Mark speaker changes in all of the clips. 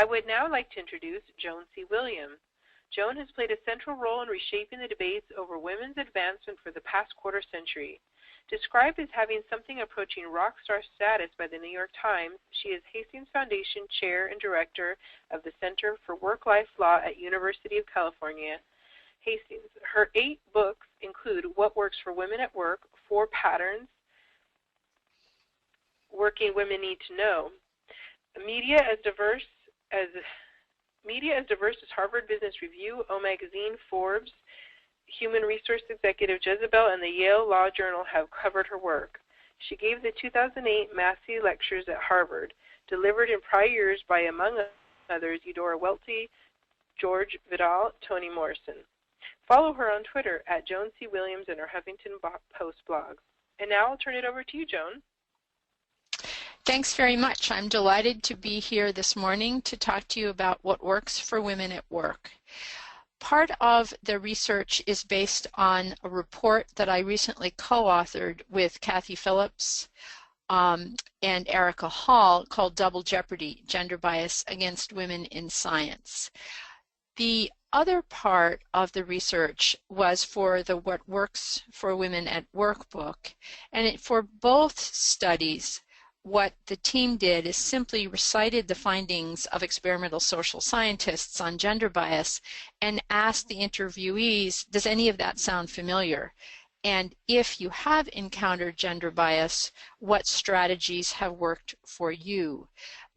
Speaker 1: I would now like to introduce Joan C. Williams. Joan has played a central role in reshaping the debates over women's advancement for the past quarter century. Described as having something approaching rock star status by the New York Times, she is Hastings Foundation Chair and Director of the Center for Work-Life Law at University of California, Hastings. Her 8 books include What Works for Women at Work, 4 Patterns Working Women Need to Know, Media as diverse as Harvard Business Review, O Magazine, Forbes, Human Resource Executive Jezebel, and the Yale Law Journal have covered her work. She gave the 2008 Massey Lectures at Harvard, delivered in prior years by, among others, Eudora Welty, George Vidal, Toni Morrison. Follow her on Twitter at Joan C. Williams and her Huffington Post blog. And now I'll turn it over to you, Joan.
Speaker 2: Thanks very much. I'm delighted to be here this morning to talk to you about what works for women at work. Part of the research is based on a report that I recently co-authored with Kathy Phillips and Erica Hall called Double Jeopardy: Gender Bias Against Women in Science. The other part of the research was for the What Works for Women at Work book, and for both studies, what the team did is simply recited the findings of experimental social scientists on gender bias and asked the interviewees, does any of that sound familiar? And if you have encountered gender bias, what strategies have worked for you?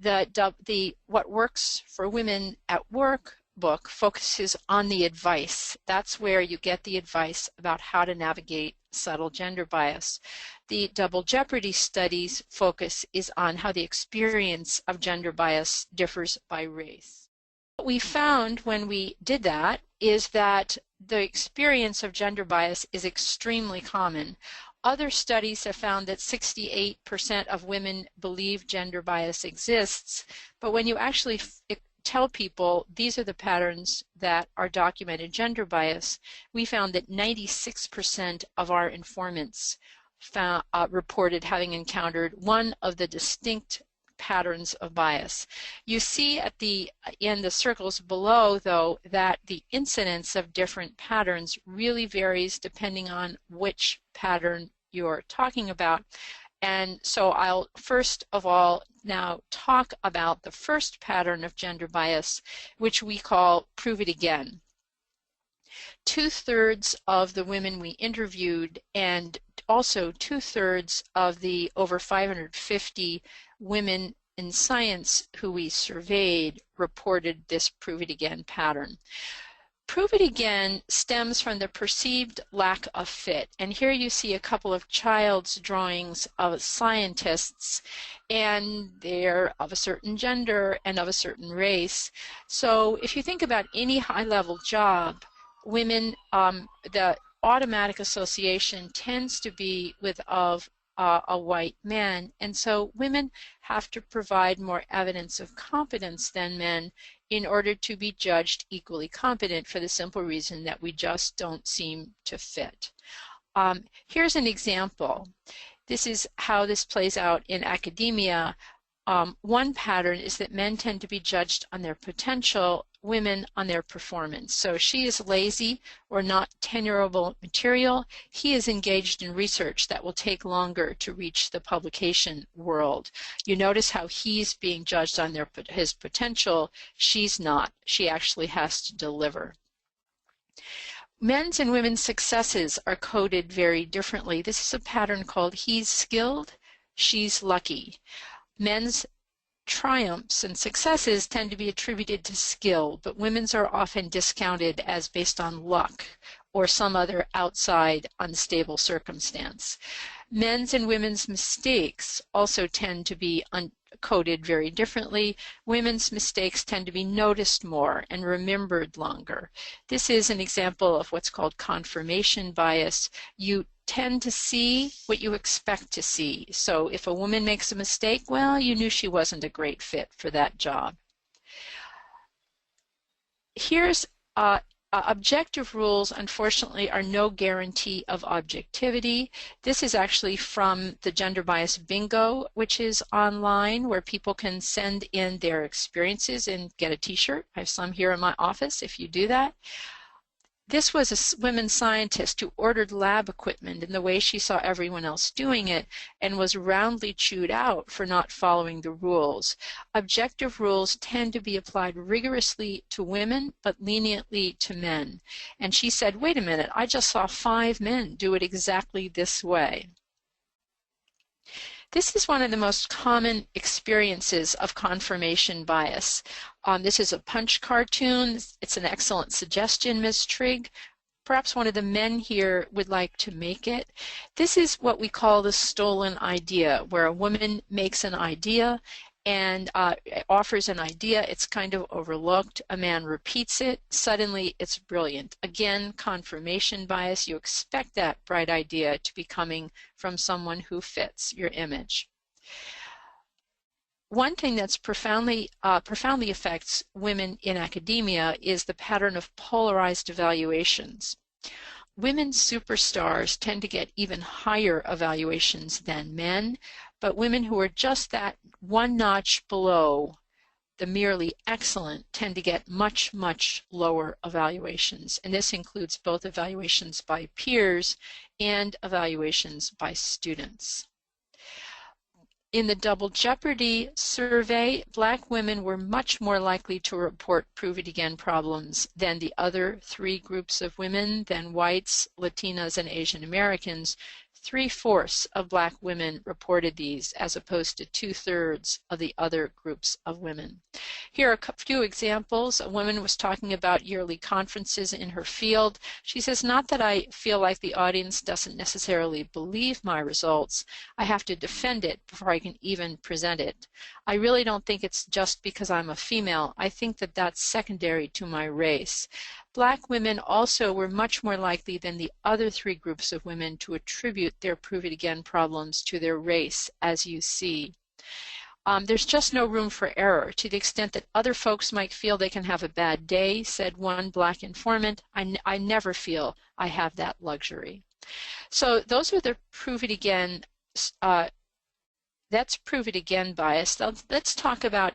Speaker 2: The What Works for Women at Work book focuses on the advice. That's where you get the advice about how to navigate subtle gender bias. The Double Jeopardy studies focus is on how the experience of gender bias differs by race. What we found when we did that is that the experience of gender bias is extremely common. Other studies have found that 68% of women believe gender bias exists, but when you actually tell people these are the patterns that are documented gender bias, we found that 96% of our informants reported having encountered one of the distinct patterns of bias. You see in the circles below, though, that the incidence of different patterns really varies depending on which pattern you're talking about. And so I'll first of all now talk about the first pattern of gender bias, which we call prove it again. 2/3 of the women we interviewed and also 2/3 of the over 550 women in science who we surveyed reported this prove it again pattern. Prove it again stems from the perceived lack of fit. And here you see a couple of child's drawings of scientists, and they're of a certain gender and of a certain race. So if you think about any high-level job, women, the automatic association tends to be with a white man, and so women have to provide more evidence of competence than men in order to be judged equally competent, for the simple reason that we just don't seem to fit. Here's an example. This is how this plays out in academia. One pattern is that men tend to be judged on their potential, women on their performance. So she is lazy or not tenurable material. He is engaged in research that will take longer to reach the publication world. You notice how he's being judged on his potential. She's not. She actually has to deliver. Men's and women's successes are coded very differently. This is a pattern called he's skilled, she's lucky. Men's triumphs and successes tend to be attributed to skill, but women's are often discounted as based on luck or some other outside unstable circumstance. Men's and women's mistakes also tend to be coded very differently. Women's mistakes tend to be noticed more and remembered longer. This is an example of what's called confirmation bias. You tend to see what you expect to see. So if a woman makes a mistake, well, you knew she wasn't a great fit for that job. Here's a Objective rules, unfortunately, are no guarantee of objectivity. This is actually from the Gender Bias Bingo, which is online, where people can send in their experiences and get a t-shirt. I have some here in my office if you do that. This was a women scientist who ordered lab equipment in the way she saw everyone else doing it and was roundly chewed out for not following the rules. Objective rules tend to be applied rigorously to women but leniently to men. And she said, wait a minute, I just saw 5 men do it exactly this way. This is one of the most common experiences of confirmation bias. This is a punch cartoon. It's an excellent suggestion, Ms. Trigg. Perhaps one of the men here would like to make it. This is what we call the stolen idea, where a woman makes an idea and offers an idea. It's kind of overlooked. A man repeats it. Suddenly, it's brilliant. Again, confirmation bias. You expect that bright idea to be coming from someone who fits your image. One thing that's profoundly affects women in academia is the pattern of polarized evaluations. Women superstars tend to get even higher evaluations than men, but women who are just that one notch below the merely excellent tend to get much, much lower evaluations. And this includes both evaluations by peers and evaluations by students. In the Double Jeopardy survey, Black women were much more likely to report prove it again problems than the other 3 groups of women, than whites, Latinas, and Asian Americans. 3/4 of Black women reported these, as opposed to 2/3 of the other groups of women. Here are a few examples. A woman was talking about yearly conferences in her field. She says, not that I feel like the audience doesn't necessarily believe my results. I have to defend it before I can even present it. I really don't think it's just because I'm a female. I think that that's secondary to my race. Black women also were much more likely than the other 3 groups of women to attribute their prove it again problems to their race, as you see. There's just no room for error. To the extent that other folks might feel they can have a bad day, said one Black informant, I never feel I have that luxury. So those are the prove it again, that's prove it again bias. Let's talk about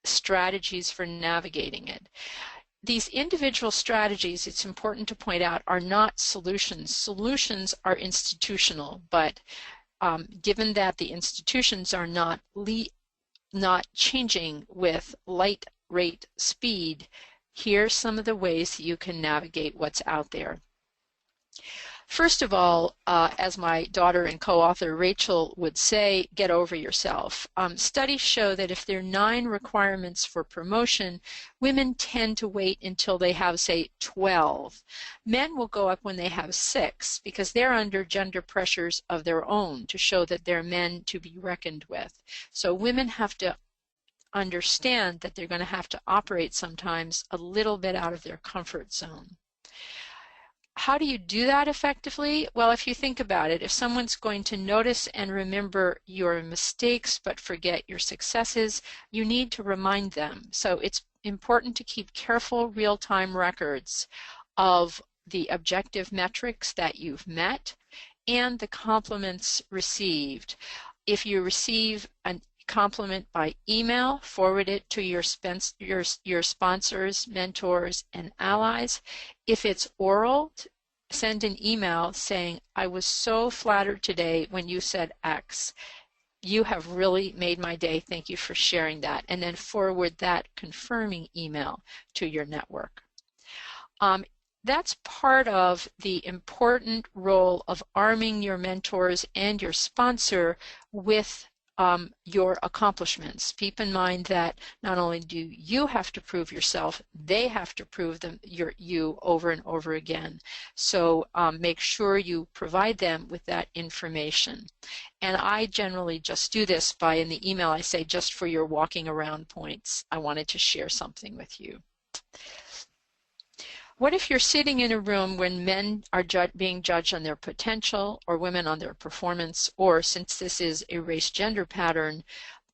Speaker 2: strategies for navigating it. These individual strategies, it's important to point out, are not solutions. Solutions are institutional, but given that the institutions are not changing with light rate speed, here's some of the ways you can navigate what's out there. First of all, as my daughter and co-author Rachel would say, get over yourself. Studies show that if there are 9 requirements for promotion, women tend to wait until they have, say, 12. Men will go up when they have 6 because they're under gender pressures of their own to show that they're men to be reckoned with. So women have to understand that they're going to have to operate sometimes a little bit out of their comfort zone. How do you do that effectively? Well, if you think about it, if someone's going to notice and remember your mistakes but forget your successes, you need to remind them. So it's important to keep careful real-time records of the objective metrics that you've met and the compliments received. If you receive a compliment by email, forward it to your sponsors, mentors, and allies. If it's oral, send an email saying, I was so flattered today when you said X. You have really made my day. Thank you for sharing that. And then forward that confirming email to your network. That's part of the important role of arming your mentors and your sponsor with your accomplishments. Keep in mind that not only do you have to prove yourself, they have to prove you over and over again. So make sure you provide them with that information. And I generally just do this by, in the email, I say, just for your walking around points, I wanted to share something with you. What if you're sitting in a room when men are being judged on their potential or women on their performance, or, since this is a race-gender pattern,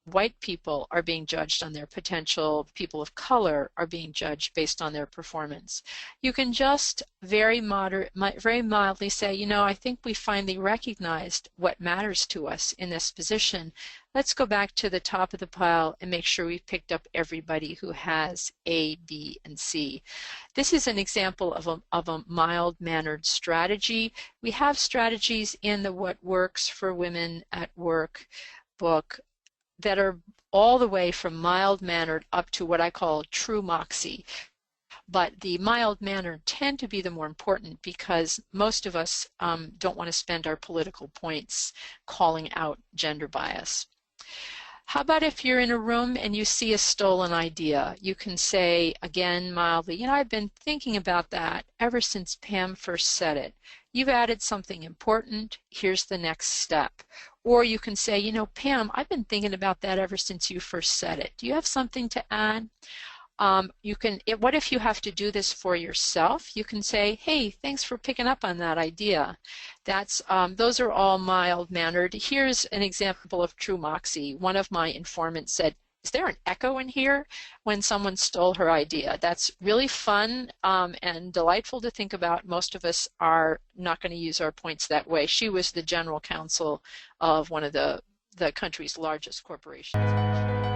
Speaker 2: white people are being judged on their potential, people of color are being judged based on their performance. You can just very mildly say, you know, I think we finally recognized what matters to us in this position. Let's go back to the top of the pile and make sure we've picked up everybody who has A, B, and C. This is an example of a mild-mannered strategy. We have strategies in the What Works for Women at Work book that are all the way from mild-mannered up to what I call true moxie. But the mild-mannered tend to be the more important because most of us don't want to spend our political points calling out gender bias. How about if you're in a room and you see a stolen idea? You can say, again, mildly, you know, I've been thinking about that ever since Pam first said it. You've added something important. Here's the next step. Or you can say, you know, Pam, I've been thinking about that ever since you first said it. Do you have something to add? What if you have to do this for yourself? You can say, hey, thanks for picking up on that idea. Those are all mild-mannered. Here's an example of true moxie. One of my informants said, is there an echo in here when someone stole her idea? That's really fun and delightful to think about. Most of us are not going to use our points that way. She was the general counsel of one of the country's largest corporations.